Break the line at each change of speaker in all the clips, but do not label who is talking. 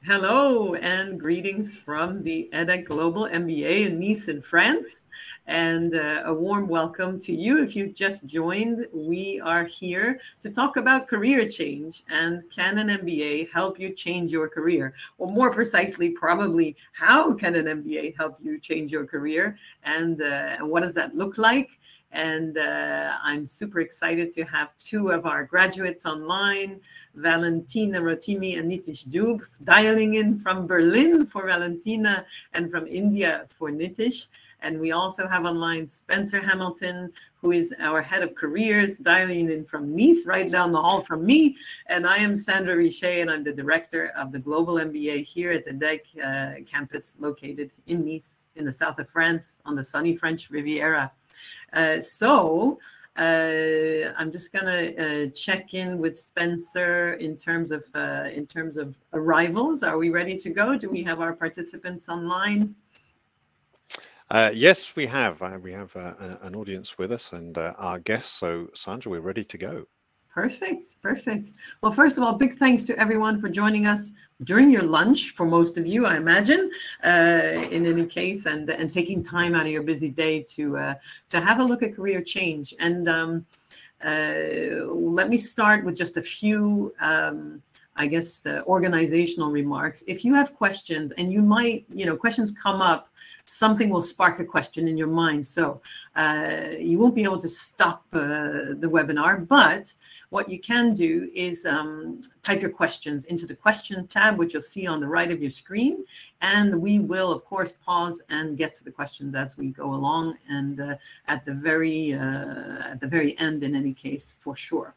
Hello and greetings from the edX Global MBA in Nice in France. And a warm welcome to you if you've just joined. We are here to talk about career change and can an MBA help you change your career? Or more precisely, probably how can an MBA help you change your career and what does that look like? And I'm super excited to have two of our graduates online, Valentina Rotimi and Nitish Dube, dialing in from Berlin for Valentina and from India for Nitish. And we also have online Spencer Hamilton, who is our head of careers, dialing in from Nice, right down the hall from me. And I am Sandra Richet, and I'm the director of the Global MBA here at the EDEC campus located in Nice, in the south of France, on the sunny French Riviera. So I'm just gonna check in with Spencer in terms of arrivals. Are we ready to go? Do we have our participants online?
Yes, we have. We have an audience with us and our guests. So, Sandra, we're ready to go.
Perfect, perfect. Well, first of all, big thanks to everyone for joining us during your lunch, for most of you, I imagine, in any case, and taking time out of your busy day to have a look at career change. And let me start with just a few, I guess, organizational remarks. If you have questions, and you might, questions come up, something will spark a question in your mind. So you won't be able to stop the webinar, but what you can do is type your questions into the question tab, which you'll see on the right of your screen. And we will, of course, pause and get to the questions as we go along, and at the very end, in any case, for sure.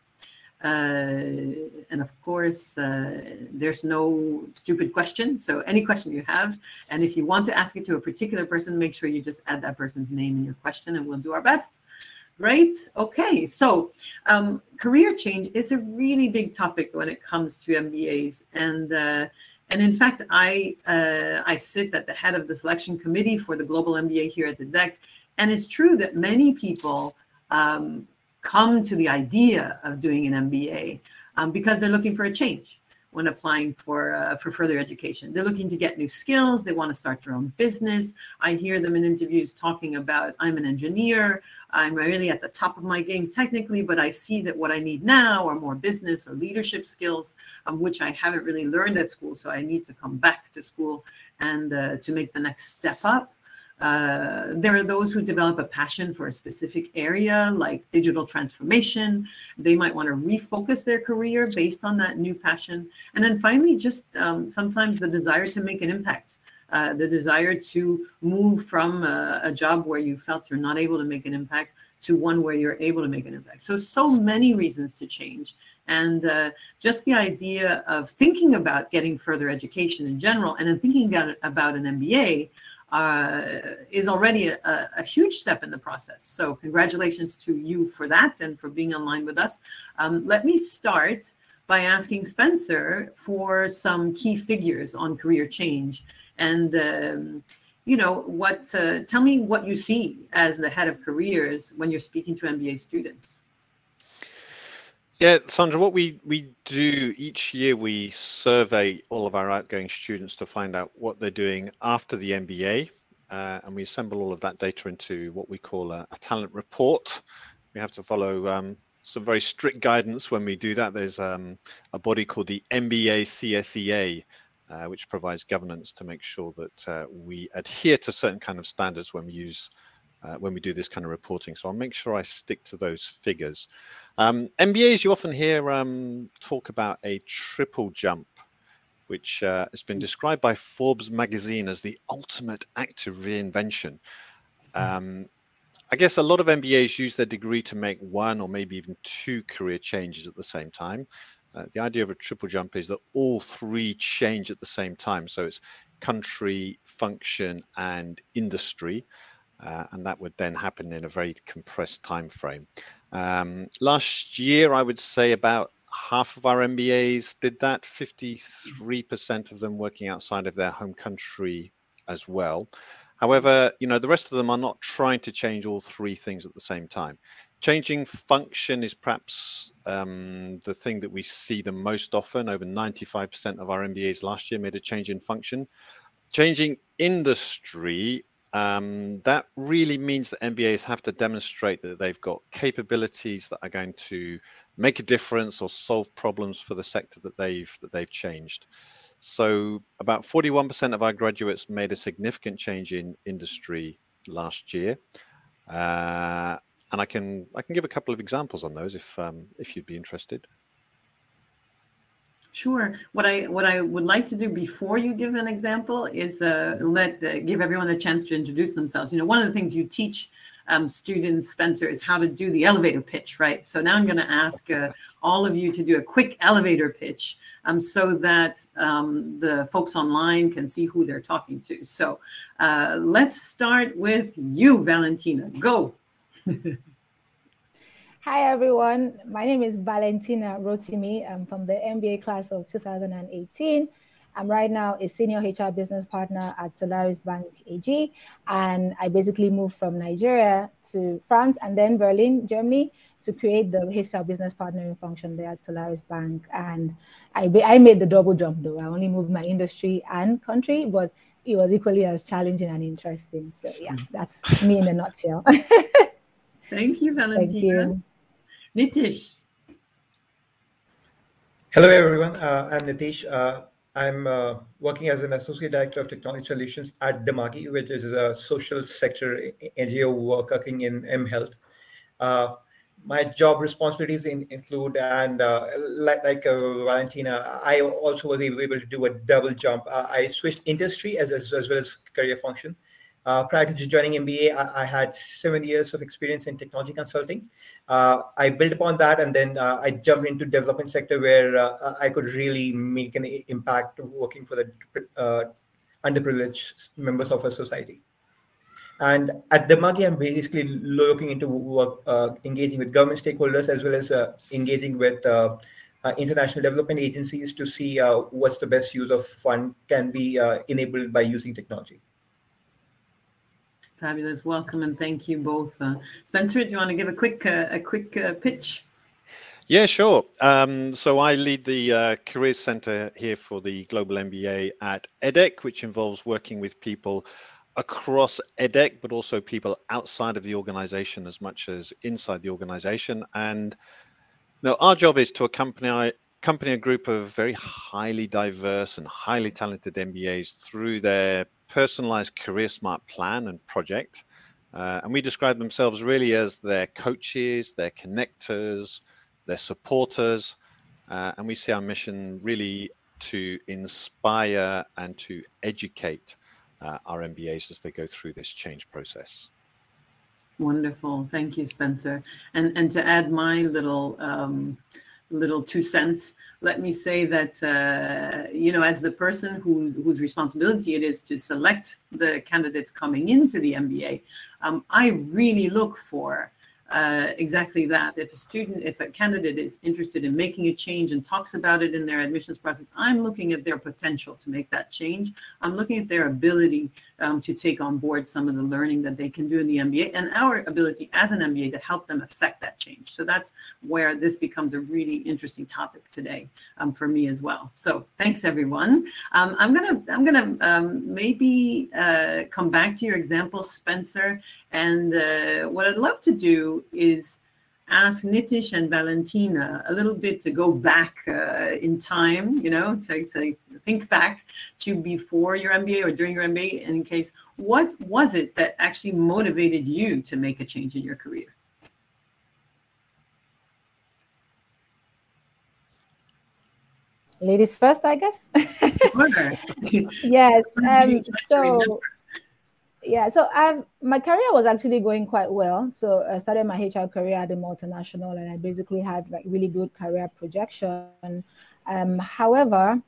And of course, there's no stupid question. So any question you have, and if you want to ask it to a particular person, make sure you just add that person's name in your question, and we'll do our best. Great. Okay. So career change is a really big topic when it comes to MBAs. And in fact, I sit at the head of the selection committee for the Global MBA here at the EDEC. And it's true that many people come to the idea of doing an MBA because they're looking for a change when applying for further education. They're looking to get new skills. They want to start their own business. I hear them in interviews talking about, I'm an engineer. I'm really at the top of my game technically, but I see that what I need now are more business or leadership skills, which I haven't really learned at school. So I need to come back to school and to make the next step up. There are those who develop a passion for a specific area like digital transformation. They might want to refocus their career based on that new passion. And then finally, just sometimes the desire to make an impact, the desire to move from a job where you felt you're not able to make an impact to one where you're able to make an impact. So many reasons to change. And just the idea of thinking about getting further education in general, and then thinking about an MBA, is already a huge step in the process. So congratulations to you for that and for being online with us. Let me start by asking Spencer for some key figures on career change. And, tell me what you see as the head of careers when you're speaking to MBA students.
Yeah, Sandra, what we do each year, we survey all of our outgoing students to find out what they're doing after the MBA, and we assemble all of that data into what we call a talent report. We have to follow some very strict guidance when we do that. There's a body called the MBA CSEA, which provides governance to make sure that we adhere to certain kind of standards when we do this kind of reporting. So I'll make sure I stick to those figures. MBAs, you often hear talk about a triple jump, which has been described by Forbes magazine as the ultimate act of reinvention. I guess a lot of MBAs use their degree to make one or maybe even two career changes at the same time. The idea of a triple jump is that all three change at the same time. So it's country, function, and industry. And that would then happen in a very compressed time frame. Last year, I would say about half of our MBAs did that, 53% of them working outside of their home country as well. However, the rest of them are not trying to change all three things at the same time. Changing function is perhaps the thing that we see the most often. Over 95% of our MBAs last year made a change in function. Changing industry, that really means that MBAs have to demonstrate that they've got capabilities that are going to make a difference or solve problems for the sector that they've changed. So about 41% of our graduates made a significant change in industry last year. And I can give a couple of examples on those if you'd be interested.
Sure. What I would like to do before you give an example is give everyone a chance to introduce themselves. You know, one of the things you teach students, Spencer, is how to do the elevator pitch, right? So now I'm going to ask all of you to do a quick elevator pitch so that the folks online can see who they're talking to. So let's start with you, Valentina. Go.
Hi, everyone. My name is Valentina Rotimi. I'm from the MBA class of 2018. I'm right now a senior HR business partner at Solaris Bank AG. And I basically moved from Nigeria to France and then Berlin, Germany, to create the HR business partnering function there at Solaris Bank. And I made the double jump, though. I only moved my industry and country, but it was equally as challenging and interesting. So yeah, that's me in a nutshell.
Thank you, Valentina.
Thank you.
Nitish.
Hello, everyone. I'm Nitish. I'm working as an Associate Director of Technology Solutions at Damagi, which is a social sector NGO working in mHealth. My job responsibilities include, and like Valentina, I also was able to do a double jump. I switched industry as well as career function. Prior to joining MBA, I had 7 years of experience in technology consulting. I built upon that, and then I jumped into development sector where I could really make an impact working for the underprivileged members of our society. And at Damagi, I'm basically looking into work, engaging with government stakeholders as well as engaging with international development agencies to see what's the best use of fund can be enabled by using technology.
Fabulous. Welcome and thank you both. Spencer, do you want to give a quick pitch?
Yeah, sure. So I lead the Careers Center here for the Global MBA at EDHEC, which involves working with people across EDHEC, but also people outside of the organization as much as inside the organization. And our job is to accompany a group of very highly diverse and highly talented MBAs through their personalized Career Smart plan and project. And we describe themselves really as their coaches, their connectors, their supporters. And we see our mission really to inspire and to educate our MBAs as they go through this change process.
Wonderful. Thank you, Spencer. And to add my little 2 cents, let me say that, as the person whose responsibility it is to select the candidates coming into the MBA, I really look for exactly that. If a candidate is interested in making a change and talks about it in their admissions process, I'm looking at their potential to make that change. I'm looking at their ability to take on board some of the learning that they can do in the MBA and our ability as an MBA to help them affect that change. So that's where this becomes a really interesting topic today for me as well. So thanks, everyone. I'm gonna maybe come back to your example, Spencer. And what I'd love to do is ask Nitish and Valentina a little bit to go back in time, to think back to before your MBA or during your MBA, and in case, what was it that actually motivated you to make a change in your career?
Ladies first, I guess.
Sure.
Yes. My career was actually going quite well. So I started my HR career at a multinational, and I basically had like really good career projection. However,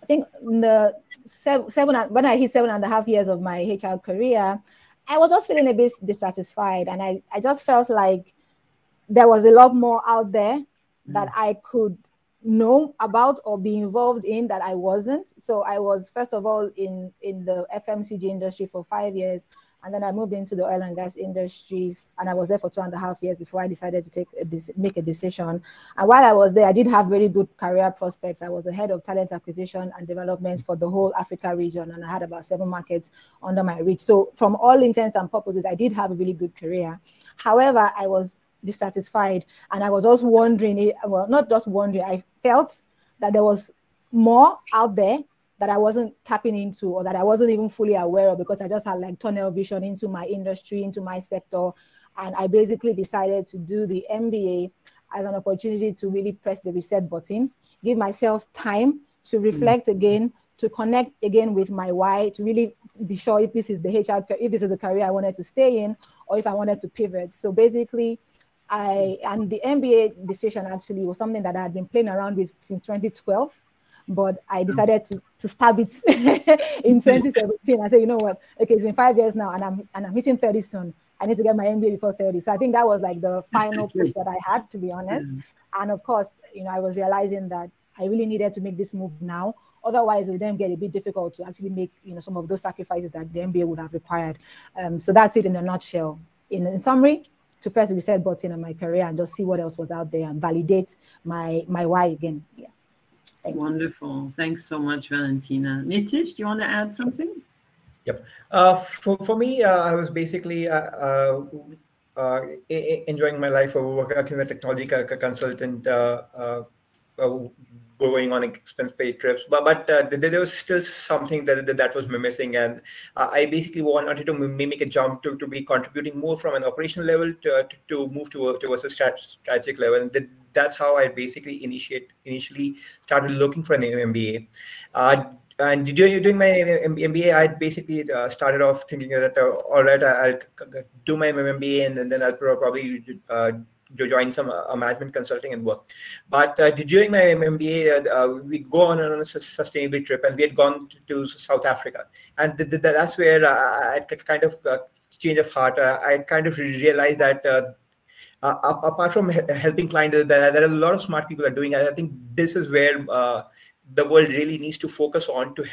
I think in the when I hit 7.5 years of my HR career, I was just feeling a bit dissatisfied, and I just felt like there was a lot more out there that I could know about or be involved in that I wasn't. So I was, first of all, in the FMCG industry for 5 years. And then I moved into the oil and gas industry, and I was there for 2.5 years before I decided to make a decision. And while I was there, I did have very good career prospects. I was the head of talent acquisition and development for the whole Africa region, and I had about 7 markets under my reach. So from all intents and purposes, I did have a really good career. However, I was dissatisfied, and I was just wondering, well, not just wondering, I felt that there was more out there that I wasn't tapping into, or that I wasn't even fully aware of, because I just had like tunnel vision into my industry, into my sector. And I basically decided to do the MBA as an opportunity to really press the reset button, give myself time to reflect again, to connect again with my why, to really be sure if this is the HR, if this is the career I wanted to stay in, or if I wanted to pivot. So basically, and the MBA decision actually was something that I had been playing around with since 2012. But I decided to stab it in 2017. I said, you know what? Okay, it's been 5 years now, and I'm hitting 30 soon. I need to get my MBA before 30. So I think that was like the final push that I had, to be honest. And of course, you know, I was realizing that I really needed to make this move now. Otherwise, it would then get a bit difficult to actually make, you know, some of those sacrifices that the MBA would have required. So that's it in a nutshell. In summary, to press the reset button on my career and just see what else was out there and validate my why again. Yeah.
Wonderful. Thanks so much, Valentina. Nitish, do you want to add something?
Yep. For me, I was basically enjoying my life of working as a technology consultant, going on expense paid trips, but there was still something that was missing, and I basically wanted to make a jump to be contributing more from an operational level to move towards a strategic level, and that's how I basically initially started looking for an MBA. And during my MBA, I basically started off thinking that, all right, I'll do my MBA, and then I'll probably join some management consulting and work. But during my MBA, we go on a sustainability trip, and we had gone to South Africa. And that's where I kind of change of heart. I kind of realized that apart from helping clients, there are a lot of smart people are doing. I think this is where the world really needs to focus on, to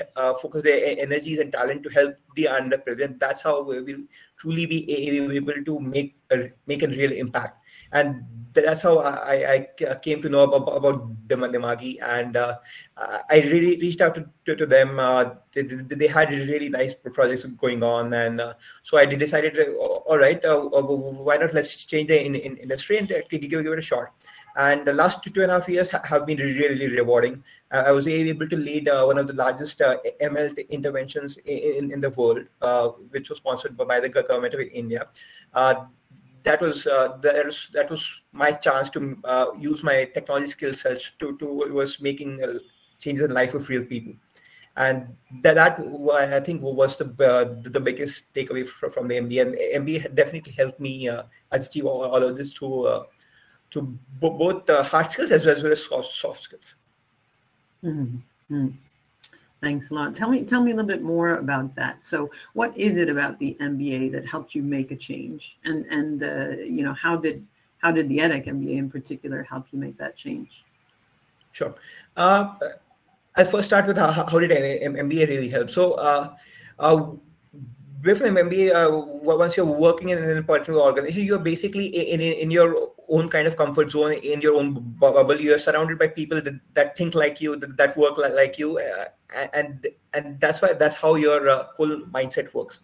focus their energies and talent to help the underprivileged. That's how we will truly be able to make a real impact. And that's how I came to know about Demagi, and I really reached out to them. They had really nice projects going on, and so I decided, all right, why not, let's change the industry and give it a shot. And the last 2.5 years have been really rewarding. I was able to lead one of the largest ML interventions in the world, which was sponsored by the government of India. That was my chance to use my technology skill sets was making changes in the life of real people. And that I think was the biggest takeaway from the MBA. And MBA definitely helped me achieve all of this to both hard skills as well as soft skills.
Mm-hmm. Thanks a lot. Tell me a little bit more about that. So what is it about the MBA that helped you make a change? And you know, how did the EDHEC MBA in particular help you make that change? Sure.
I'll first start with how did MBA really help. So with an MBA, once you're working in a particular organization, you're basically in your own kind of comfort zone, in your own bubble. You're surrounded by people that think like you, that work like you, and that's how your whole mindset works.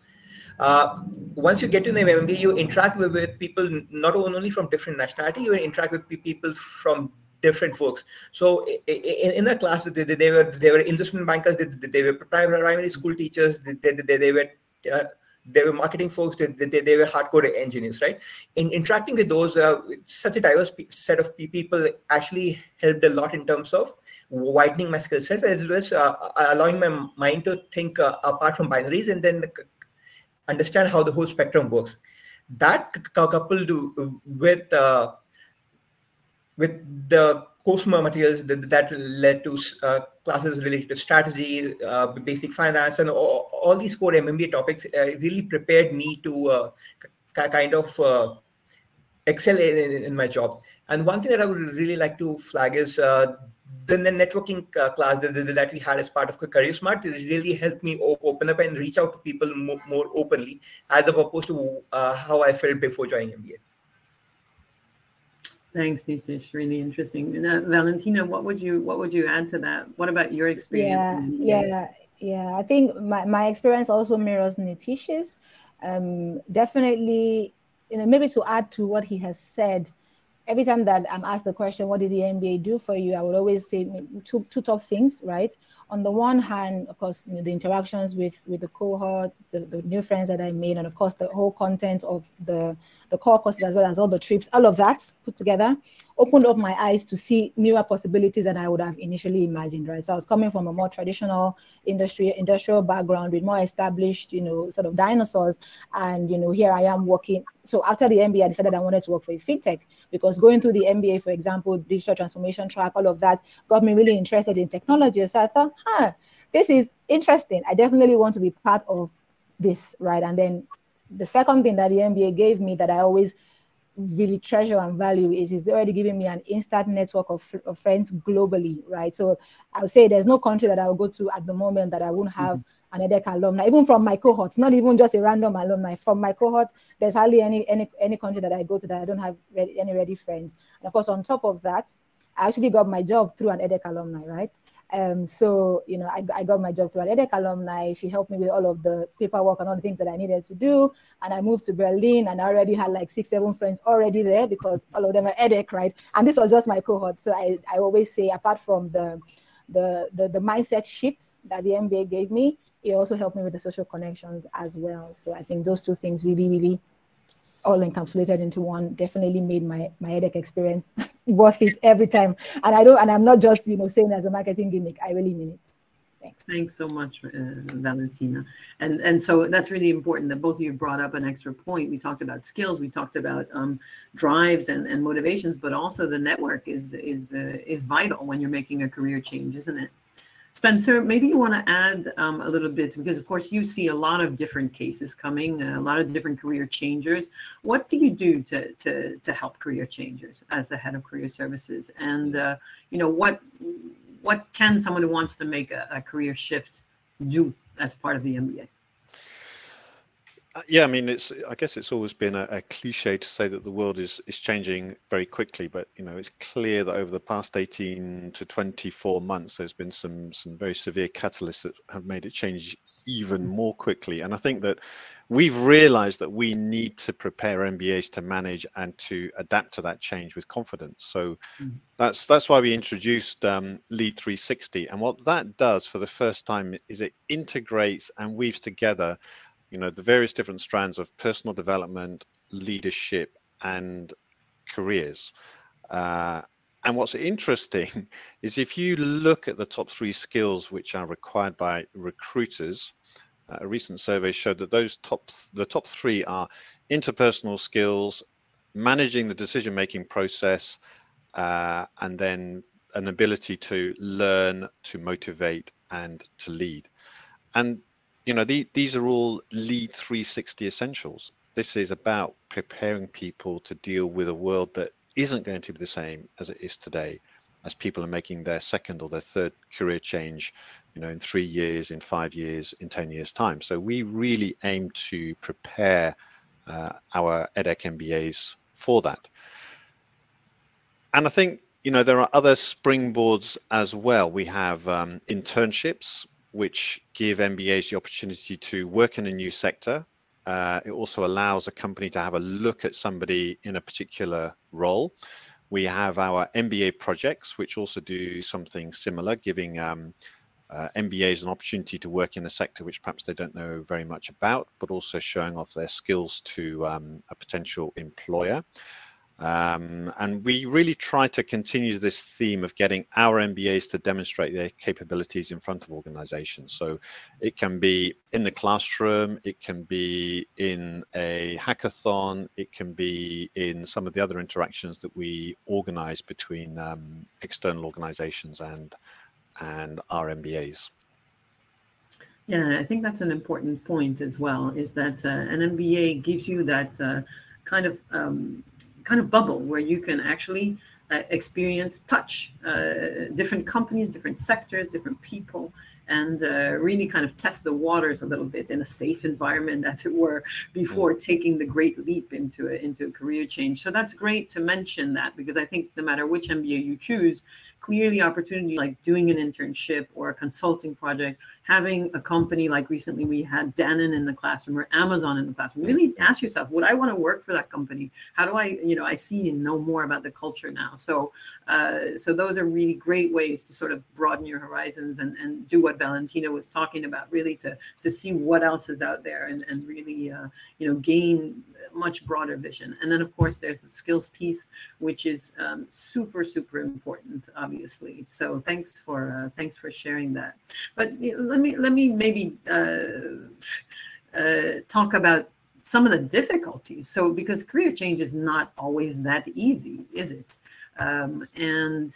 Once you get to the MBA, you interact with people not only from different nationality, you interact with people from different folks. So in the class, they were investment bankers, they were primary school teachers, they were marketing folks, they were hardcore engineers, right? In interacting with those, such a diverse set of people actually helped a lot in terms of widening my skill sets, as well as allowing my mind to think apart from binaries and then understand how the whole spectrum works. That coupled with the course materials that led to classes related to strategy, basic finance, and all these core MBA topics really prepared me to kind of excel in my job. And one thing that I would really like to flag is the networking class that we had as part of Career Smart, it really helped me open up and reach out to people more openly, as opposed to how I felt before joining MBA.
Thanks, Nitish. Really interesting. Valentina, what would you add to that? What about your experience?
Yeah. I think my experience also mirrors Nitish's. Definitely, maybe to add to what he has said, every time that I'm asked the question, what did the MBA do for you? I would always say two top things, right? On the one hand, of course, the interactions with the cohort, the new friends that I made, and of course, the whole content of the core courses, as well as all the trips, all of that put together opened up my eyes to see newer possibilities than I would have initially imagined, right? So I was coming from a more traditional industrial background with more established, sort of dinosaurs. And, here I am working. So after the MBA, I decided I wanted to work for a fintech, because going through the MBA, for example, digital transformation track, all of that got me really interested in technology. So I thought, this is interesting. I definitely want to be part of this, right? And then the second thing that the MBA gave me that I always really treasure and value is it's already giving me an instant network of friends globally, right? So I would say there's no country that I will go to at the moment that I won't have an EDHEC alumni, even from my cohort, not even just a random alumni. From my cohort, there's hardly any country that I go to that I don't have any ready friends. And of course, on top of that, I actually got my job through an EDHEC alumni, right? So, I got my job through an EDHEC alumni. She helped me with all of the paperwork and all the things that I needed to do. And I moved to Berlin, and I already had like 6-7 friends already there, because all of them are EDHEC, right? And this was just my cohort. So I always say, apart from the mindset shift that the MBA gave me, it also helped me with the social connections as well. So I think those two things really, really all encapsulated into one definitely made my EDHEC experience worth it every time. And I'm not just saying as a marketing gimmick. I really mean it. Thanks.
Thanks so much, Valentina. And so that's really important that both of you brought up an extra point. We talked about skills, we talked about drives and motivations, but also the network is vital when you're making a career change, isn't it? Spencer, maybe you want to add a little bit, because of course you see a lot of different cases coming, a lot of different career changers. What do you do to help career changers as the head of career services? And what can someone who wants to make a career shift do as part of the MBA?
Yeah, I mean, I guess it's always been a cliche to say that the world is changing very quickly, but it's clear that over the past 18 to 24 months, there's been some very severe catalysts that have made it change even more quickly. And I think that we've realized that we need to prepare MBAs to manage and to adapt to that change with confidence. So that's why we introduced Lead 360. And what that does for the first time is it integrates and weaves together the various different strands of personal development, leadership, and careers. And what's interesting is if you look at the top 3 skills which are required by recruiters, a recent survey showed that the top 3 are interpersonal skills, managing the decision-making process, and then an ability to learn, to motivate, and to lead. And these are all Lead 360 essentials. This is about preparing people to deal with a world that isn't going to be the same as it is today, as people are making their second or their third career change, in 3 years, in 5 years, in 10 years' time. So we really aim to prepare our EDHEC MBAs for that. And I think, there are other springboards as well. We have internships, which give MBAs the opportunity to work in a new sector. It also allows a company to have a look at somebody in a particular role. We have our MBA projects, which also do something similar, giving MBAs an opportunity to work in a sector which perhaps they don't know very much about, but also showing off their skills to a potential employer. And we really try to continue this theme of getting our MBAs to demonstrate their capabilities in front of organizations. So it can be in the classroom, it can be in a hackathon, it can be in some of the other interactions that we organize between external organizations and our MBAs.
Yeah, I think that's an important point as well, is that an MBA gives you that kind of bubble where you can actually experience, touch different companies, different sectors, different people, and really kind of test the waters a little bit in a safe environment, as it were, before taking the great leap into a career change. So that's great to mention that, because I think no matter which MBA you choose, clearly opportunity like doing an internship or a consulting project, having a company like recently we had Danone in the classroom or Amazon in the classroom. Really ask yourself, would I want to work for that company? How do I, I see and know more about the culture now. So so those are really great ways to sort of broaden your horizons and do what Valentina was talking about, really to see what else is out there and really, gain much broader vision. And then of course there's the skills piece, which is super, super important, obviously. So thanks for sharing that. But let me maybe talk about some of the difficulties. So because career change is not always that easy, is it? And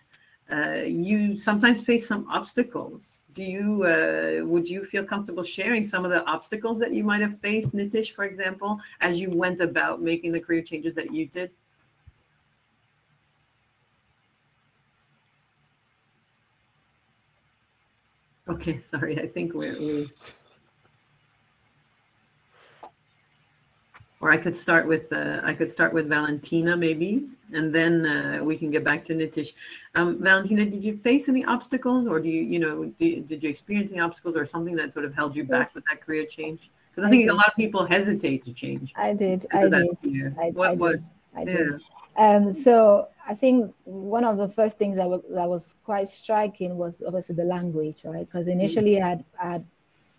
you sometimes face some obstacles. Would you feel comfortable sharing some of the obstacles that you might have faced, Nitish, for example, as you went about making the career changes that you did? Okay, sorry, I think we or I could start with Valentina maybe, and then we can get back to Nitish. Valentina, did you face any obstacles, or did you experience any obstacles, or something that sort of held you back with that career change? Because I think a lot of people hesitate to change.
I did. So I think one of the first things that was quite striking was obviously the language, right? Because initially I had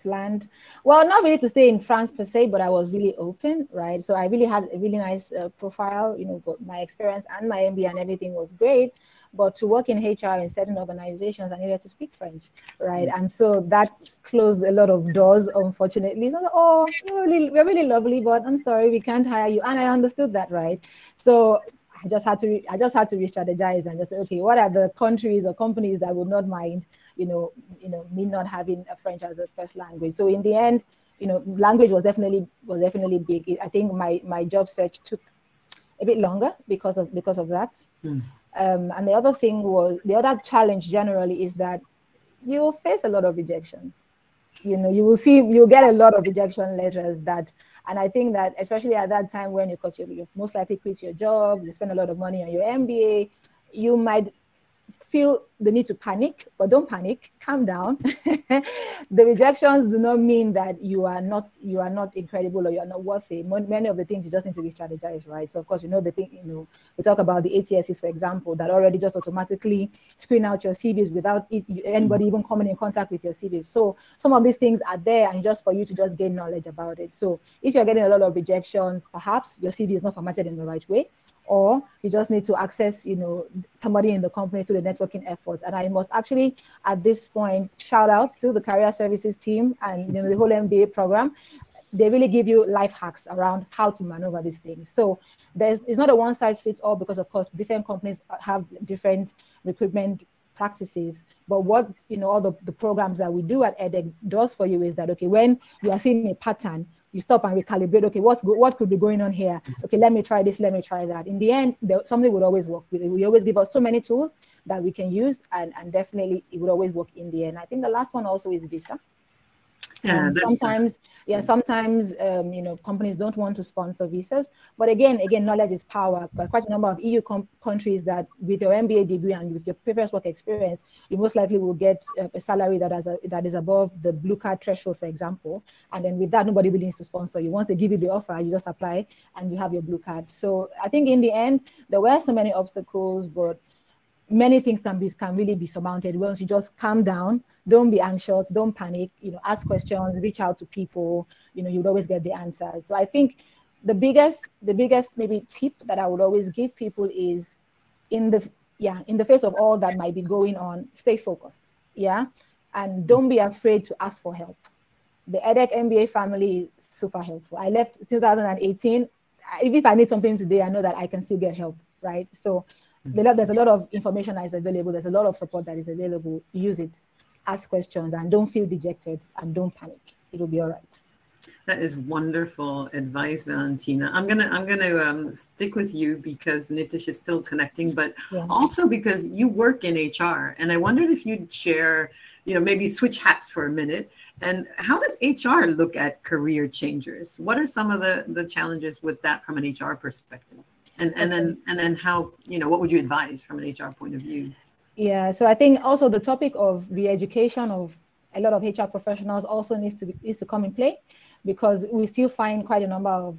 planned, well, not really to stay in France per se, but I was really open, right? So I really had a really nice profile, my experience and my MBA and everything was great. But to work in HR in certain organizations, I needed to speak French, right? And so that closed a lot of doors, unfortunately. So, we're really lovely, but I'm sorry, we can't hire you. And I understood that, right? So I just had to re-strategize and just say, okay, what are the countries or companies that would not mind, me not having a French as a first language? So in the end, language was definitely big. I think my job search took a bit longer because of that. And the other challenge generally is that you will face a lot of rejections. You'll get a lot of rejection letters and I think that especially at that time when, because you most likely quit your job, you spend a lot of money on your MBA, you might feel the need to panic, but don't panic, calm down. The rejections do not mean that you are not incredible or you are not worthy. Many of the things you just need to re-strategize, right? So of course, we talk about the ATSs, for example, that already just automatically screen out your CVs without anybody even coming in contact with your CVs. So some of these things are there and just for you to just gain knowledge about it. So if you're getting a lot of rejections, perhaps your CV is not formatted in the right way, or you just need to access, somebody in the company through the networking efforts. And I must actually, at this point, shout out to the career services team and the whole MBA program. They really give you life hacks around how to maneuver these things. So it's not a one size fits all, because of course different companies have different recruitment practices. But what all the programs that we do at edX does for you is that, okay, when you are seeing a pattern, you stop and recalibrate. Okay, what could be going on here? Okay, let me try this, let me try that. In the end, something would always work with it. We always give us so many tools that we can use, and definitely it would always work in the end. I think the last one also is visa. Sometimes companies don't want to sponsor visas, but again, knowledge is power. But quite a number of EU countries that with your MBA degree and with your previous work experience, you most likely will get a salary that is above the blue card threshold, for example. And then with that, nobody really needs to sponsor you. Once they give you the offer, you just apply and you have your blue card. So I think in the end, there were so many obstacles, but many things can really be surmounted once you just calm down. Don't be anxious, don't panic, ask questions, reach out to people, you'd always get the answers. So I think the biggest maybe tip that I would always give people is in the face of all that might be going on, stay focused. And don't be afraid to ask for help. The edX MBA family is super helpful. I left 2018. If I need something today, I know that I can still get help, right? So there's a lot of information that is available. There's a lot of support that is available. Use it. Ask questions and don't feel dejected and don't panic. It'll be all right.
That is wonderful advice, Valentina. I'm gonna stick with you because Nitish is still connecting, but also because you work in HR, and I wondered if you'd share, maybe switch hats for a minute. And how does HR look at career changers? What are some of the challenges with that from an HR perspective? And then how, what would you advise from an HR point of view?
Yeah, so I think also the topic of the education of a lot of HR professionals also needs to come in play, because we still find quite a number of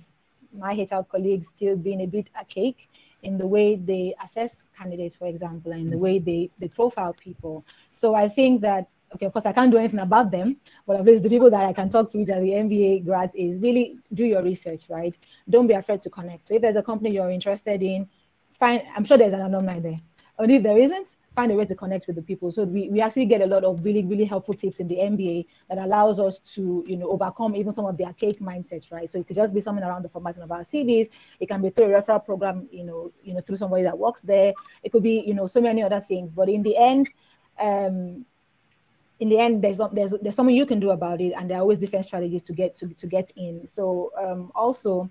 my HR colleagues still being a bit archaic in the way they assess candidates, for example, and the way they profile people. So I think that, okay, of course, I can't do anything about them, but at least the people that I can talk to, which are the MBA grads, is really do your research, right? Don't be afraid to connect. So if there's a company you're interested in, I'm sure there's an alumni there. And if there isn't, find a way to connect with the people. So we actually get a lot of really, really helpful tips in the MBA that allows us to, overcome even some of the archaic mindsets, right? So it could just be something around the formatting of our CVs. It can be through a referral program, through somebody that works there. It could be, so many other things. But in the end, there's something you can do about it, and there are always different strategies to get in. So also,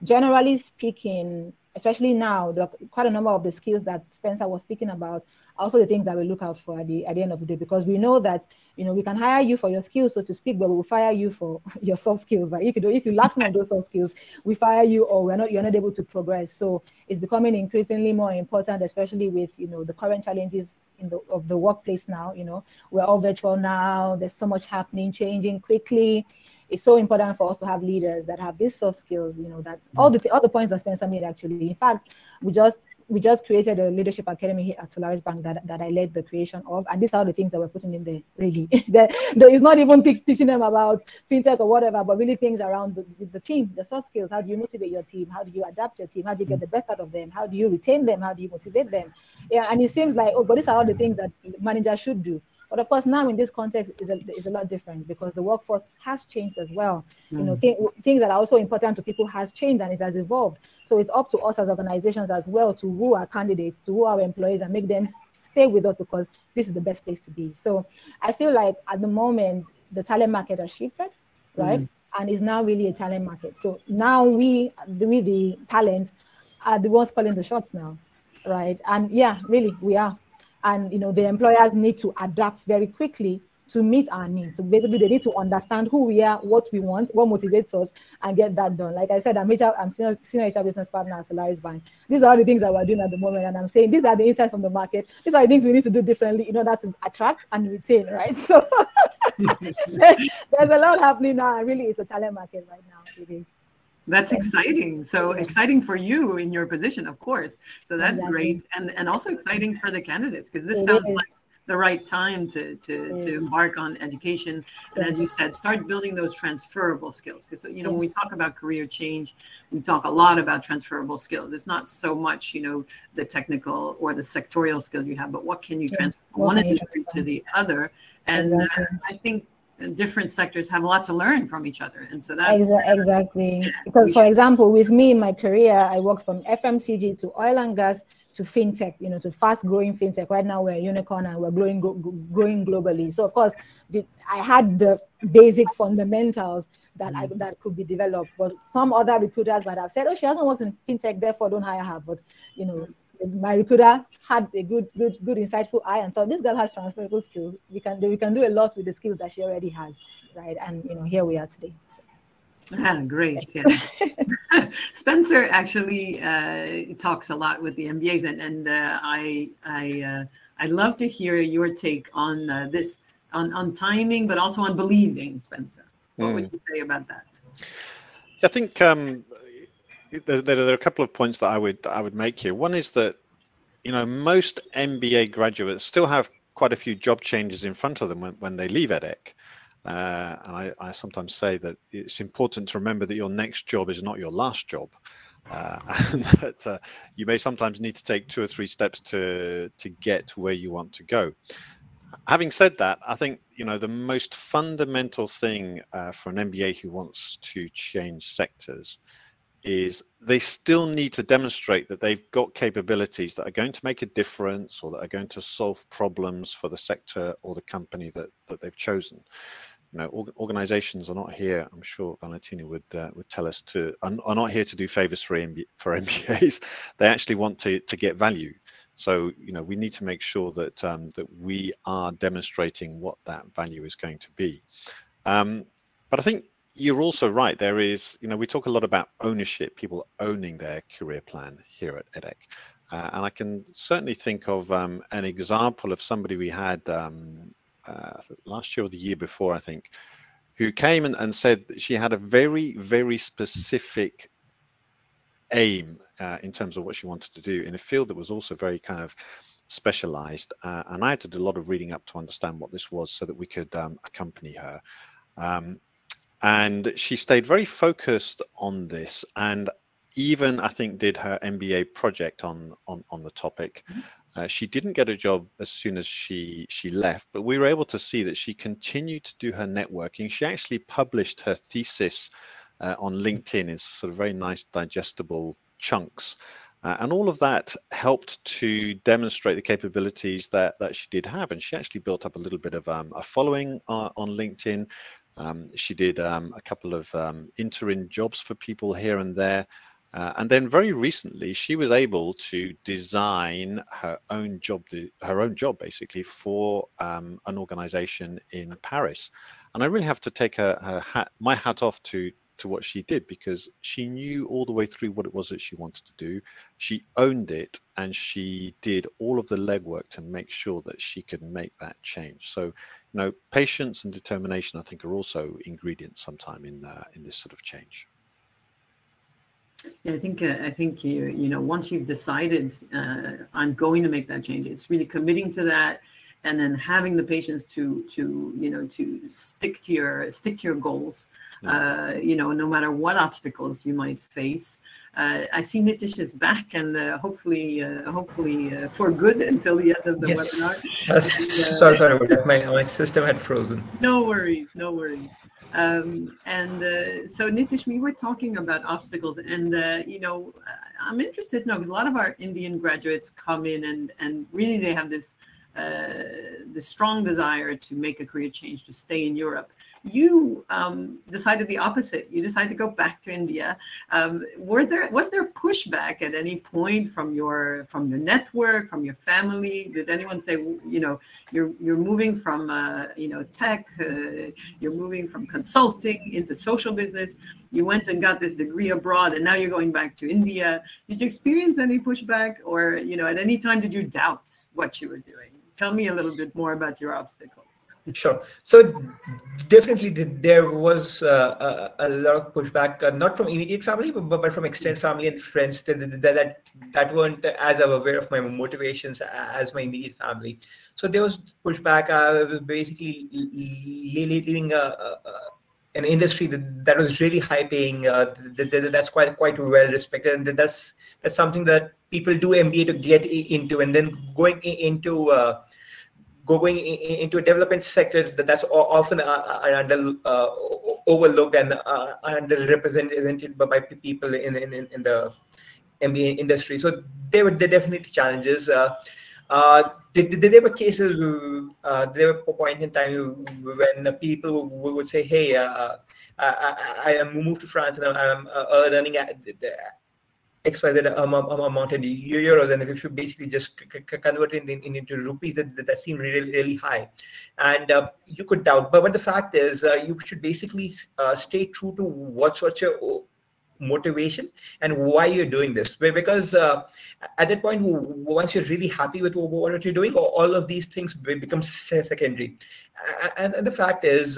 generally speaking, especially now, there are quite a number of the skills that Spencer was speaking about, also the things that we look out for at the end of the day, because we know that, we can hire you for your skills, so to speak, but we'll fire you for your soft skills. But if you lack some of those soft skills, we fire you, or you're not able to progress. So it's becoming increasingly more important, especially with, the current challenges of the workplace now. We're all virtual now. There's so much happening, changing quickly. It's so important for us to have leaders that have these soft skills, that all the points that Spencer made, actually. In fact, we just created a leadership academy here at Solaris Bank that I led the creation of, and these are the things that we're putting in there, really. There is not even teaching them about fintech or whatever, but really things around the team, the soft skills. How do you motivate your team? How do you adapt your team? How do you get the best out of them? How do you retain them? How do you motivate them? Yeah, and it seems like, but these are all the things that managers should do. But of course, now in this context is a lot different, because the workforce has changed as well. Things that are also important to people has changed, and it has evolved. So it's up to us as organizations as well to woo our candidates, to woo our employees, and make them stay with us, because this is the best place to be. So I feel like at the moment, the talent market has shifted, right? And it's now really a talent market. So now we the talent, are the ones calling the shots now, right? And yeah, really, we are. And the employers need to adapt very quickly to meet our needs. So basically, they need to understand who we are, what we want, what motivates us, and get that done. Like I said, I'm senior HR business partner at Solaris Bank. These are all the things that we're doing at the moment, and I'm saying these are the insights from the market. These are the things we need to do differently in order to attract and retain, right? So there's a lot happening now, and really, it's a talent market right now. It is.
That's exciting. So exciting for you in your position, of course. So that's great. And also exciting for the candidates, because this sounds like the right time to embark on education. And as you said, start building those transferable skills. Because, when we talk about career change, we talk a lot about transferable skills. It's not so much, the technical or the sectorial skills you have, but what can you transfer from one industry to the other? And I think different sectors have a lot to learn from each other, and so that's
exactly. Because, for example, with me in my career, I worked from FMCG to oil and gas to fintech, to fast-growing fintech. Right now, we're a unicorn and we're growing globally. So, of course, I had the basic fundamentals that could be developed. But some other recruiters might have said, "Oh, she hasn't worked in fintech, therefore don't hire her." But my recruiter had a good insightful eye and thought, this girl has transferable skills. We can do a lot with the skills that she already has, right? And here we are today. So.
Great. Yeah. Spencer actually talks a lot with the MBAs, and I'd love to hear your take on this, on timing, but also on believing, Spencer. What would you say about that?
I think there are a couple of points that I would make here. One is that most MBA graduates still have quite a few job changes in front of them when they leave edX. And I sometimes say that it's important to remember that your next job is not your last job, and that you may sometimes need to take 2 or 3 steps to get where you want to go. Having said that, I think the most fundamental thing for an MBA who wants to change sectors is they still need to demonstrate that they've got capabilities that are going to make a difference, or that are going to solve problems for the sector or the company that they've chosen. organizations are not here. I'm sure Valentina would tell us are not here to do favors for MBAs. They actually want to get value. So we need to make sure that that we are demonstrating what that value is going to be. But I think you're also right. There is, we talk a lot about ownership, people owning their career plan here at EDHEC. And I can certainly think of an example of somebody we had last year or the year before, I think, who came and said that she had a very, very specific aim in terms of what she wanted to do in a field that was also very kind of specialized. And I had to do a lot of reading up to understand what this was so that we could accompany her. And she stayed very focused on this, and even I think did her MBA project on the topic. She didn't get a job as soon as she left, but we were able to see that she continued to do her networking. She actually published her thesis on LinkedIn in sort of very nice digestible chunks. And all of that helped to demonstrate the capabilities that she did have. And she actually built up a little bit of a following on LinkedIn. She did a couple of interim jobs for people here and there. And then very recently, she was able to design her own job basically for an organization in Paris. And I really have to take my hat off to what she did, because she knew all the way through what it was that she wanted to do. She owned it, and she did all of the legwork to make sure that she could make that change. So, patience and determination, I think, are also ingredients sometime in this sort of change.
Yeah, I think once you've decided I'm going to make that change, it's really committing to that, and then having the patience to stick to your goals. No matter what obstacles you might face. I see Nitish is back, and hopefully for good until the end of the webinar.
Sorry about that. My system had frozen.
No worries. So Nitish, we were talking about obstacles, and I'm interested to know, because a lot of our Indian graduates come in and really they have this the strong desire to make a career change, to stay in Europe. You decided the opposite. You decided to go back to India. Was there pushback at any point from your network, from your family? Did anyone say, you're moving from tech, you're moving from consulting into social business, you went and got this degree abroad, and now you're going back to India? Did you experience any pushback, or at any time did you doubt what you were doing? Tell me a little bit more about your obstacles.
Sure. So definitely there was a lot of pushback, not from immediate family, but from extended family and friends that weren't as aware of my motivations as my immediate family. So there was pushback. I was basically leading an industry that was really high paying, that's quite well respected, and that's something that people do MBA to get into, and then going into a development sector that's often overlooked and underrepresented by people in the MBA industry. So there were definitely challenges. There were cases, there were points in time when people would say, hey, I moved to France and I'm earning XYZ amount in euros, and if you basically just convert it into rupees, that seemed really high, and you could doubt. But the fact is, you should basically stay true to what's your motivation and why you're doing this. Because at that point, once you're really happy with what you're doing, all of these things become secondary. And the fact is,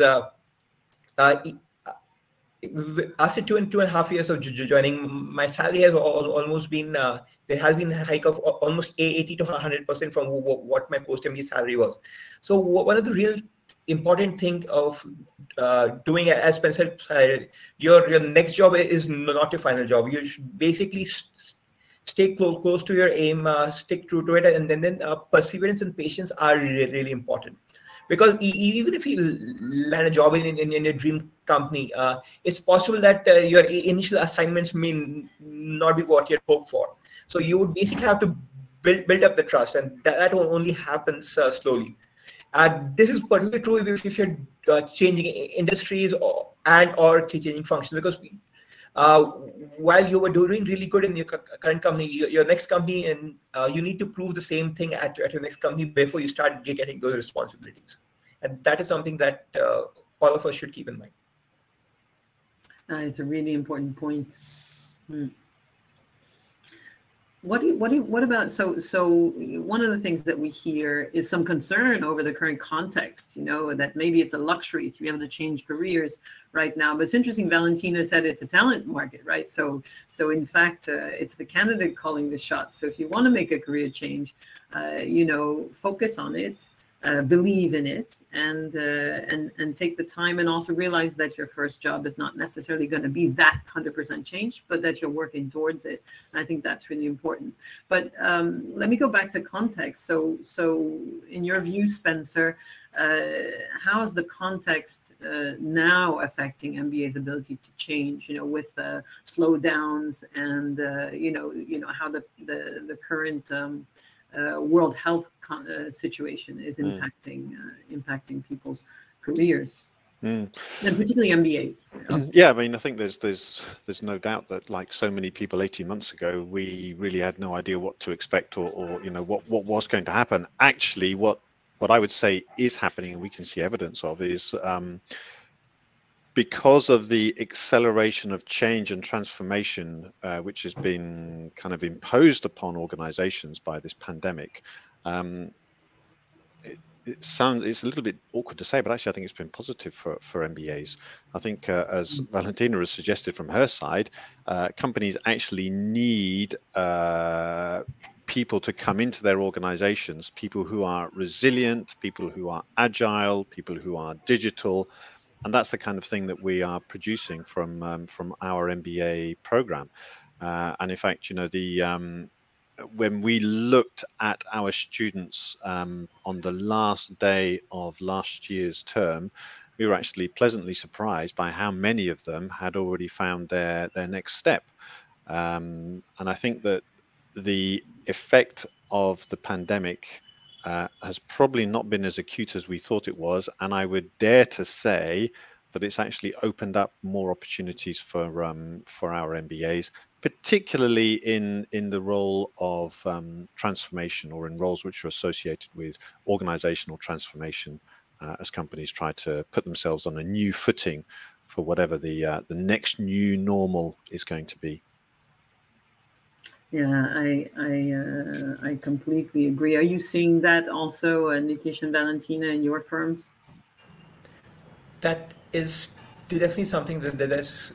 after 2.5 years of joining, my salary has almost been, there has been a hike of almost 80 to 100% from what my post-MBA salary was. So one of the real important thing of doing, as Spencer said, your next job is not your final job. You should basically stay close to your aim, stick true to it, and then perseverance and patience are really important. Because even if you land a job in your dream company, it's possible that your initial assignments may not be what you hope for. So you would basically have to build up the trust, and that only happens slowly. This is particularly true if you're changing industries or changing functions, because while you were doing really good in your current company, your next company, and you need to prove the same thing at your next company before you start getting those responsibilities. And that is something that all of us should keep in mind.
It's a really important point. What about, so one of the things that we hear is some concern over the current context, that maybe it's a luxury to be able to change careers right now. But it's interesting, Valentina said it's a talent market, right? So in fact, it's the candidate calling the shots. So if you want to make a career change, focus on it. Believe in it, and take the time, and also realize that your first job is not necessarily going to be that 100% change, but that you're working towards it. And I think that's really important. But let me go back to context. So in your view, Spencer, how is the context now affecting MBA's ability to change? With slowdowns and how the current World Health situation is impacting people's careers, and particularly MBAs.
Yeah, I mean, I think there's no doubt that, like so many people 18 months ago, we really had no idea what to expect or what was going to happen. Actually, what I would say is happening, and we can see evidence of, is because of the acceleration of change and transformation, which has been kind of imposed upon organizations by this pandemic, it's a little bit awkward to say, but actually I think it's been positive for MBAs. I think, as Valentina has suggested from her side, companies actually need people to come into their organizations, people who are resilient, people who are agile, people who are digital. And that's the kind of thing that we are producing from our MBA program. And in fact, when we looked at our students on the last day of last year's term, we were actually pleasantly surprised by how many of them had already found their next step. And I think that the effect of the pandemic has probably not been as acute as we thought it was, and I would dare to say that it's actually opened up more opportunities for our MBAs, particularly in the role of transformation, or in roles which are associated with organizational transformation, as companies try to put themselves on a new footing for whatever the next new normal is going to be.
Yeah, I completely agree. Are you seeing that also, Nitish and Valentina, in your firms?
That is definitely something that's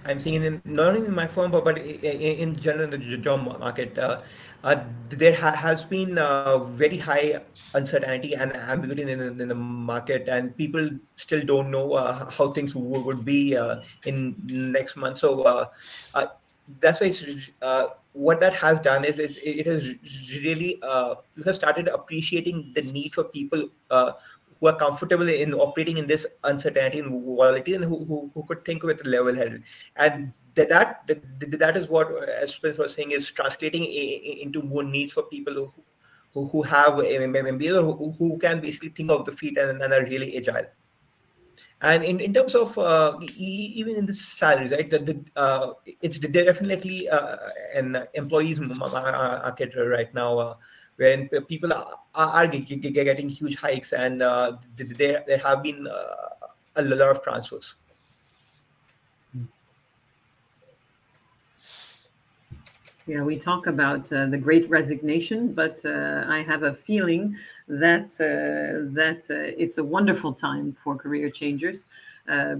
I'm seeing not only in my firm, but in general in the job market. There has been very high uncertainty and ambiguity in the market, and people still don't know how things would be in next month. So that's why what that has done is it has really people have started appreciating the need for people who are comfortable in operating in this uncertainty and volatility, and who could think with a level head. And that is what, as Spencer was saying, is translating into more needs for people who have MBA, or who can basically think off the feet and are really agile. And in terms of even in the salaries, right? It's definitely an employees market right now, wherein people are getting huge hikes, and there have been a lot of transfers.
Yeah, we talk about the Great Resignation, but I have a feeling that it's a wonderful time for career changers,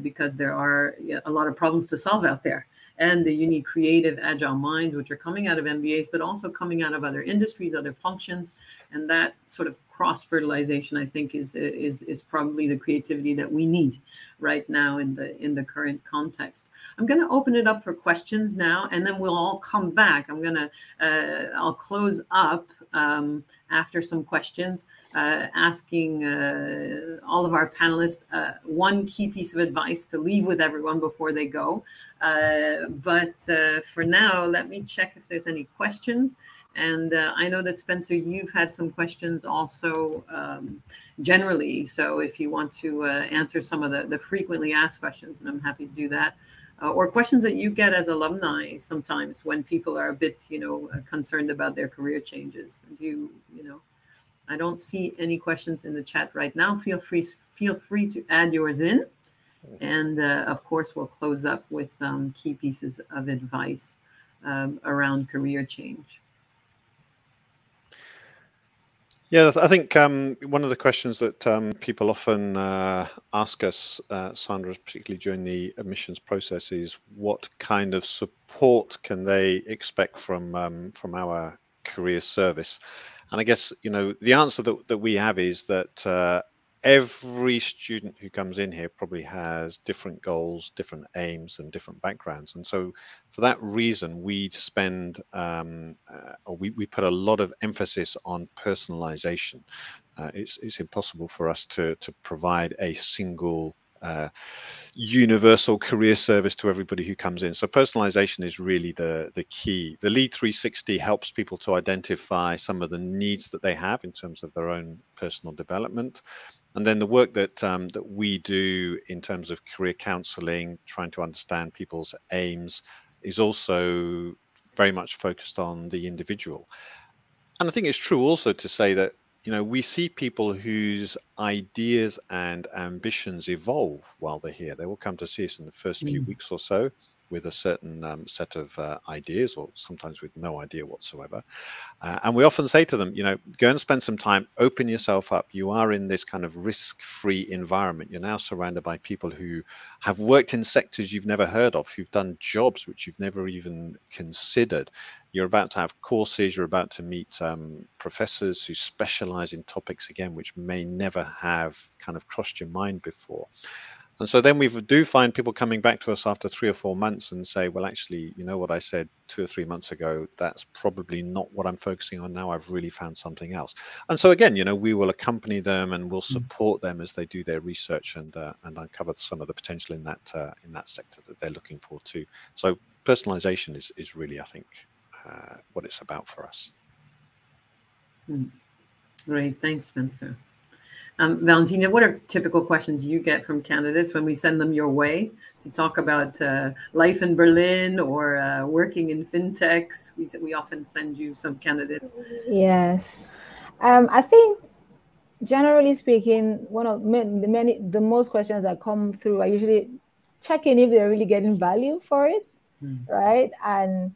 because there are a lot of problems to solve out there. And you need creative, agile minds, which are coming out of MBAs, but also coming out of other industries, other functions. And that sort of cross-fertilization, I think, is probably the creativity that we need right now in the current context. I'm going to open it up for questions now, and then we'll all come back. I'll close up after some questions, asking all of our panelists one key piece of advice to leave with everyone before they go. But for now, let me check if there's any questions. And I know that, Spencer, you've had some questions also generally. So if you want to answer some of the frequently asked questions, and I'm happy to do that, or questions that you get as alumni sometimes when people are a bit, concerned about their career changes. I don't see any questions in the chat right now. Feel free to add yours in. And of course, we'll close up with some key pieces of advice around career change.
Yeah, I think one of the questions that people often ask us, Sandra, particularly during the admissions process, is what kind of support can they expect from our career service? And I guess, the answer that we have is that every student who comes in here probably has different goals, different aims, and different backgrounds. And so for that reason, we spend, or we put a lot of emphasis on personalization. It's impossible for us to provide a single universal career service to everybody who comes in. So personalization is really the key. The Lead 360 helps people to identify some of the needs that they have in terms of their own personal development. And then the work that we do in terms of career counseling, trying to understand people's aims, is also very much focused on the individual. And I think it's true also to say that, we see people whose ideas and ambitions evolve while they're here. They will come to see us in the first few weeks or so with a certain set of ideas, or sometimes with no idea whatsoever. And we often say to them, go and spend some time, open yourself up. You are in this kind of risk-free environment. You're now surrounded by people who have worked in sectors you've never heard of, who've done jobs which you've never even considered. You're about to have courses, you're about to meet professors who specialize in topics, again, which may never have kind of crossed your mind before. And so then we do find people coming back to us after 3 or 4 months and say, well, actually, what I said 2 or 3 months ago, that's probably not what I'm focusing on now. I've really found something else. And so again, we will accompany them and we'll support them as they do their research and uncover some of the potential in that sector that they're looking for too. So personalization is really, I think, what it's about for us.
Great, thanks, Spencer. Valentina, what are typical questions you get from candidates when we send them your way to talk about life in Berlin or working in fintechs? We often send you some candidates.
Yes, I think generally speaking, one of the most questions that come through, I usually check in if they're really getting value for it, right? And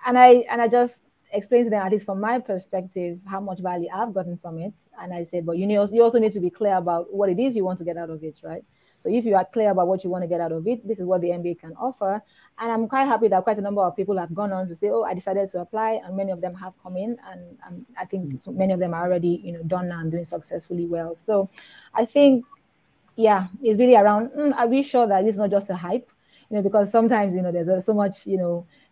I just explain to them, at least from my perspective, how much value I've gotten from it. And I said, but you also need to be clear about what it is you want to get out of it, right? So if you are clear about what you want to get out of it, this is what the MBA can offer. And I'm quite happy that quite a number of people have gone on to say, oh, I decided to apply, and many of them have come in, and I think many of them are already done now and doing successfully well. So I think, yeah, it's really around, are we sure that it's not just a hype? Because sometimes, there's so much,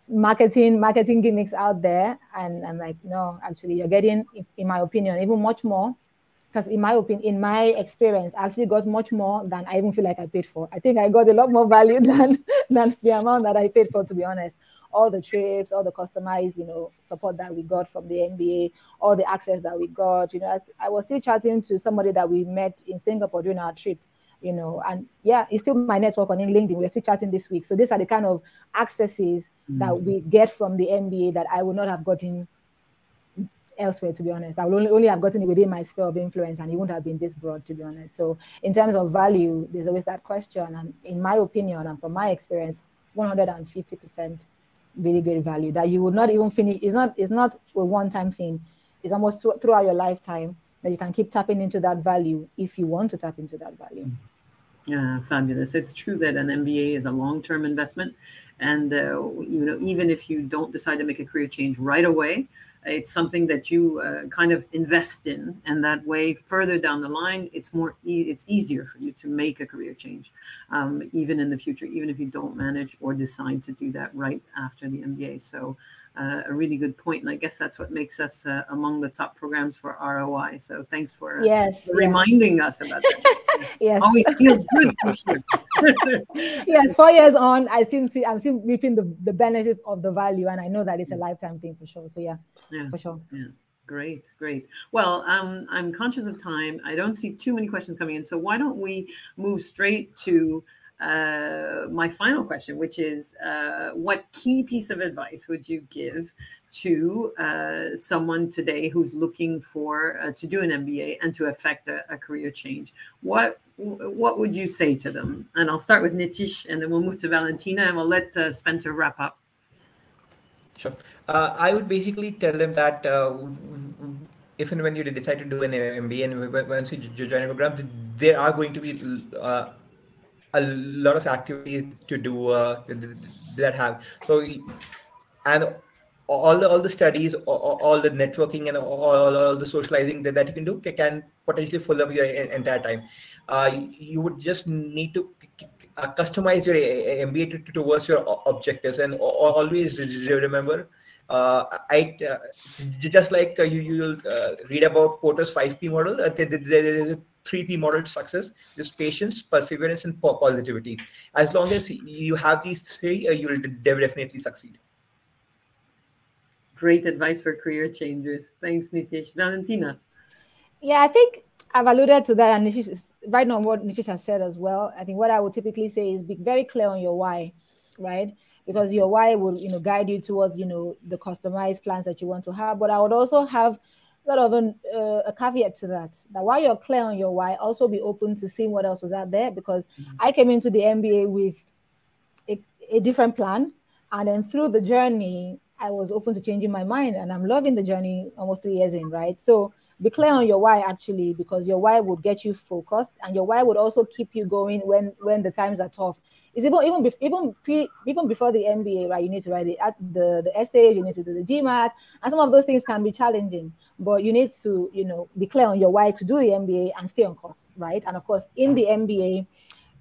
marketing gimmicks out there. And I'm like, no, actually, you're getting, in my opinion, even much more. Because in my experience, I actually got much more than I even feel like I paid for. I think I got a lot more value than the amount that I paid for, to be honest. All the trips, all the customized, support that we got from the MBA, all the access that we got. I was still chatting to somebody that we met in Singapore during our trip. And yeah, it's still my network on LinkedIn. We're still chatting this week. So these are the kind of accesses that we get from the MBA that I would not have gotten elsewhere, to be honest. I would only have gotten it within my sphere of influence, and it wouldn't have been this broad, to be honest. So in terms of value, there's always that question. And in my opinion, and from my experience, 150% really great value that you would not even finish. It's not a one-time thing. It's almost throughout your lifetime that you can keep tapping into that value if you want to tap into that value.
Yeah, fabulous. It's true that an MBA is a long-term investment. And, even if you don't decide to make a career change right away, it's something that you kind of invest in. And that way, further down the line, it's easier for you to make a career change, even in the future, even if you don't manage or decide to do that right after the MBA. So a really good point, and I guess that's what makes us among the top programs for ROI. So thanks for reminding us about that.
Yes,
always feels good to hear.
Yes, 4 years on, I'm still reaping the benefits of the value, and I know that it's a lifetime thing for sure. So yeah, for sure.
Yeah. Great. Well, I'm conscious of time. I don't see too many questions coming in. So why don't we move straight to my final question, which is what key piece of advice would you give to someone today who's looking for to do an MBA and to affect a career change? What would you say to them? And I'll start with Nitish, and then we'll move to Valentina, and we'll let Spencer wrap up.
Sure. I would basically tell them that if and when you decide to do an MBA and once you join a program, there are going to be a lot of activities to do that have. So, and all the studies, all the networking, and all the socializing that you can do can potentially fill up your entire time. You would just need to customize your MBA towards your objectives, and always remember, just like you'll read about Porter's 5P model, there is a 3P model to success: just patience, perseverance, and positivity. As long as you have these three, you will definitely succeed.
Great advice for career changers. Thanks, Nitish. Valentina.
Yeah, I think I've alluded to that, and Nitish is right now what Nitish has said as well. I think what I would typically say is be very clear on your why, right? Because your why will, guide you towards, the customized plans that you want to have. But I would also have sort of a caveat to that while you're clear on your why, also be open to seeing what else was out there, because I came into the MBA with a different plan. And then through the journey, I was open to changing my mind, and I'm loving the journey almost 3 years in, right? So be clear on your why, actually, because your why would get you focused, and your why would also keep you going when the times are tough. It's even before the MBA, right? You need to write the essays, you need to do the GMAT, and some of those things can be challenging, but you need to, be clear on your why to do the MBA and stay on course, right? And of course, in the MBA,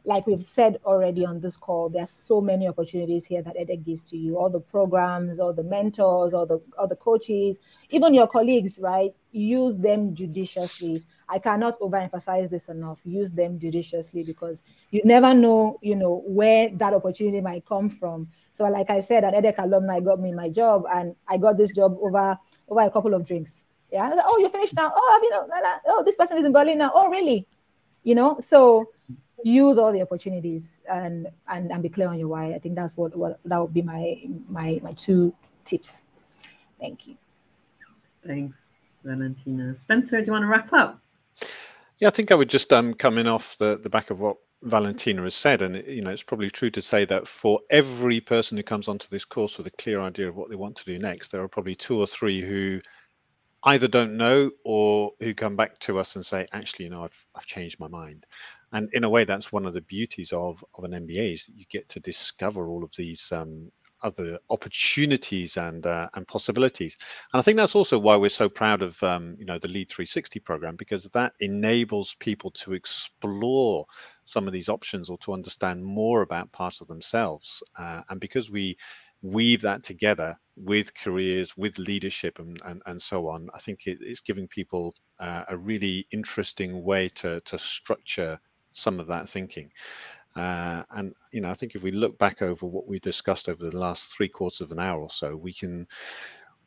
like we've said already on this call, there's so many opportunities here that edX gives to you, all the programs, all the mentors, all the coaches, even your colleagues, right? Use them judiciously. I cannot overemphasize this enough. Use them judiciously, because you never know, where that opportunity might come from. So like I said, an edX alumni got me my job, and I got this job over a couple of drinks. Yeah. And I was like, oh, you finished now? Oh, oh, this person is in Berlin now. Oh, really? So use all the opportunities and be clear on your why. I think that's what that would be my 2 tips. Thank you.
Thanks, Valentina. Spencer, do you want to wrap up?
Yeah, I think I would just come in off the back of what Valentina has said, and it's probably true to say that for every person who comes onto this course with a clear idea of what they want to do next, there are probably 2 or 3 who either don't know or who come back to us and say, actually, I've changed my mind. And in a way, that's one of the beauties of an MBA, is that you get to discover all of these other opportunities and possibilities. And I think that's also why we're so proud of the Lead 360 program, because that enables people to explore some of these options or to understand more about parts of themselves. And because we weave that together with careers, with leadership, and so on, I think it's giving people a really interesting way to structure some of that thinking. And I think if we look back over what we discussed over the last 3/4 of an hour or so, we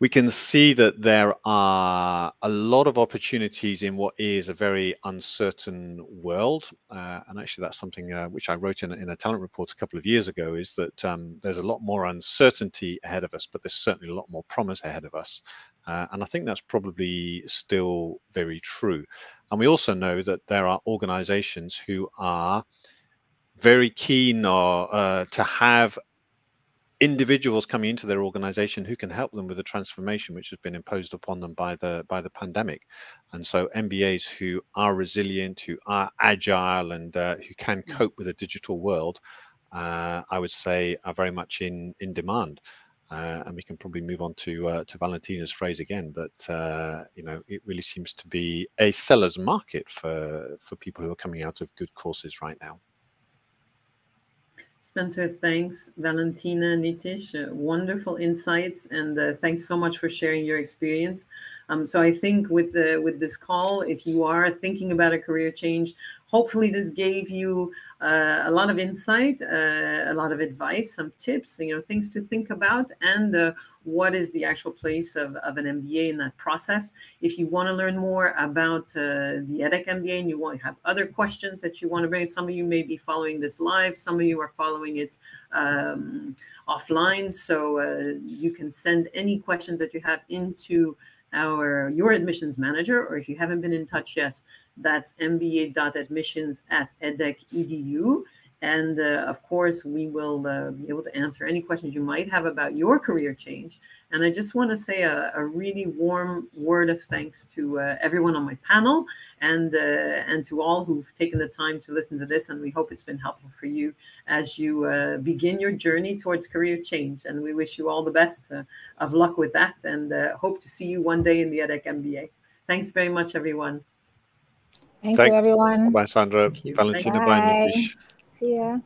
can see that there are a lot of opportunities in what is a very uncertain world. And actually, that's something which I wrote in a talent report a couple of years ago, is that there's a lot more uncertainty ahead of us, but there's certainly a lot more promise ahead of us. And I think that's probably still very true. And we also know that there are organizations who are very keen to have individuals coming into their organization who can help them with the transformation which has been imposed upon them by the pandemic. And so MBAs who are resilient, who are agile, and who can cope with a digital world, I would say, are very much in demand. And we can probably move on to Valentina's phrase again, that it really seems to be a seller's market for people who are coming out of good courses right now.
Spencer, thanks. Valentina, Nitish, wonderful insights, and thanks so much for sharing your experience. So I think with this call, if you are thinking about a career change, hopefully this gave you a lot of insight, a lot of advice, some tips, things to think about, and what is the actual place of an MBA in that process. If you want to learn more about the EDHEC MBA and you want to have other questions that you want to bring, some of you may be following this live, some of you are following it offline, so you can send any questions that you have into your admissions manager, or if you haven't been in touch yet, that's mba.admissions@edec.edu. And of course, we will be able to answer any questions you might have about your career change. And I just want to say a really warm word of thanks to everyone on my panel and to all who've taken the time to listen to this. And we hope it's been helpful for you as you begin your journey towards career change. And we wish you all the best of luck with that, and hope to see you one day in the EDHEC MBA. Thanks very much, everyone.
Thank you, everyone.
Bye, Sandra.
Thank you.
Valentina,
bye.
Nitish.
See ya.